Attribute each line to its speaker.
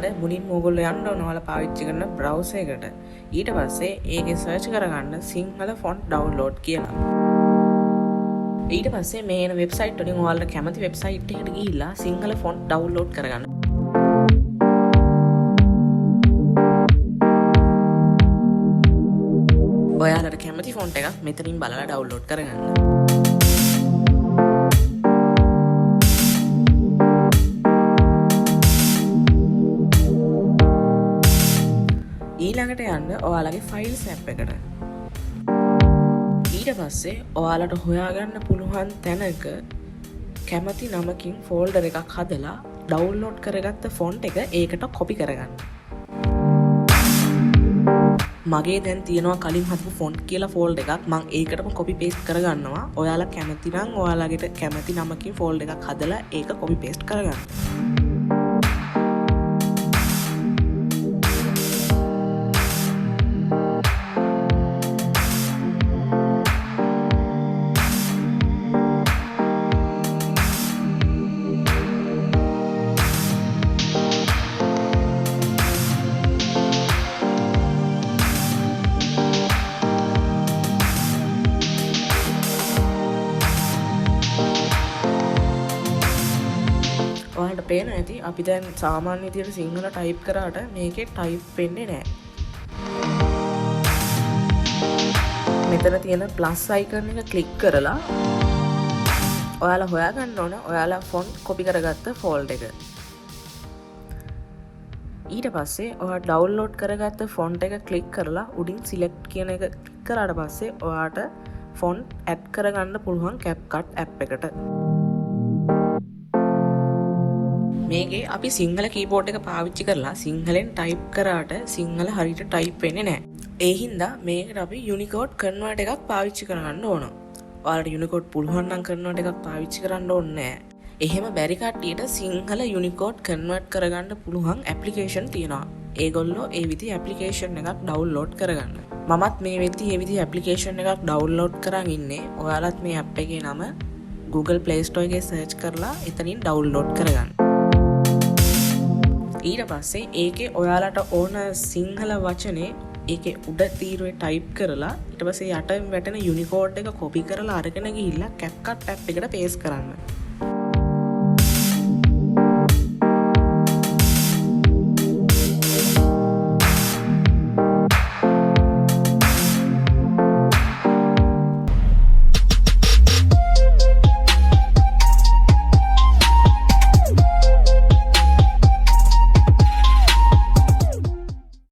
Speaker 1: යන්න මුලින්ම ඕගොල්ලෝ යන්න ඕන ඔයාලා පාවිච්චි කරන browser එකට. ඊට පස්සේ ඒකේ search කරගන්න සිංහල font download කියලා. ඊට පස්සේ මේ එන වෙබ්සයිට් වලින් ඔයාලට කැමති වෙබ්සයිට් එකට ගිහිල්ලා සිංහල font download කරගන්න. ඔයාලට කැමති font එකක් මෙතනින් බලලා download කරගන්න. ඊළඟට යන්න ඔයාලගේ ෆයිල්ස් ඇප් එකට. ඊට පස්සේ ඔයාලට හොයාගන්න පුළුවන් තැනක කැමති නමකින් ෆෝල්ඩර් එකක් හදලා ඩවුන්ලෝඩ් කරගත්ත ෆොන්ට් එක ඒකට කොපි කරගන්න. මගේ දැන් තියෙනවා කලින් හදපු ෆොන්ට් කියලා ෆෝල්ඩර් එකක් මම ඒකටම කොපි පේස්ට් කරගන්නවා. ඔයාලා කැමති නම් ඔයාලගේ කැමති නමකින් ෆෝල්ඩර් එකක් හදලා ඒක කොපි පේස්ට් කරගන්න. ඔයාලට පේන ඇති අපි දැන් සාමාන්‍ය විදිහට සිංහල ටයිප් කරාට මේකේ ටයිප් වෙන්නේ නැහැ. මෙතන තියෙන ප්ලස් අයිකන් එක ක්ලික් කරලා ඔයාලා හොයාගන්න ඕන ඔයාලා ෆොන්ට් කොපි කරගත්ත ෆෝල්ඩර් එක. ඊට පස්සේ ඔයාලා ඩවුන්ලෝඩ් කරගත්ත ෆොන්ට් එක ක්ලික් කරලා උඩින් සිලෙක්ට් කියන එක ක්ලික් කරාට පස්සේ ඔයාට ෆොන්ට් ඇඩ් කරගන්න පුළුවන් CapCut app එකට. මේකේ අපි සිංහල කීබෝඩ් එක පාවිච්චි කරලා සිංහලෙන් ටයිප් කරාට සිංහල හරියට ටයිප් වෙන්නේ නැහැ. ඒ හින්දා මේකට අපි Unicode convert එකක් පාවිච්චි කරගන්න ඕන. ඔයාලට Unicode පුළුවන් නම් convert එකක් පාවිච්චි කරන්න ඕනේ නැහැ. එහෙම බැරි කට්ටියට සිංහල Unicode convert කරගන්න පුළුවන් application තියෙනවා. ඒගොල්ලෝ ඒ විදිහේ application එකක් download කරගන්න. මමත් මේ විදිහේ application එකක් download කරන් ඉන්නේ. ඔයාලත් මේ app එකේ නම Google Play Store එකේ search කරලා එතනින් download කරගන්න. ඊට පස්සේ ඒකේ ඔයාලට ඕන සිංහල වචනේ ඒකේ උඩ තීරුවේ ටයිප් කරලා ඊට පස්සේ යට වැටෙන Unicode එක කොපි කරලා අරගෙන ගිහිල්ලා CapCut app එකට පේස්ට් කරන්න.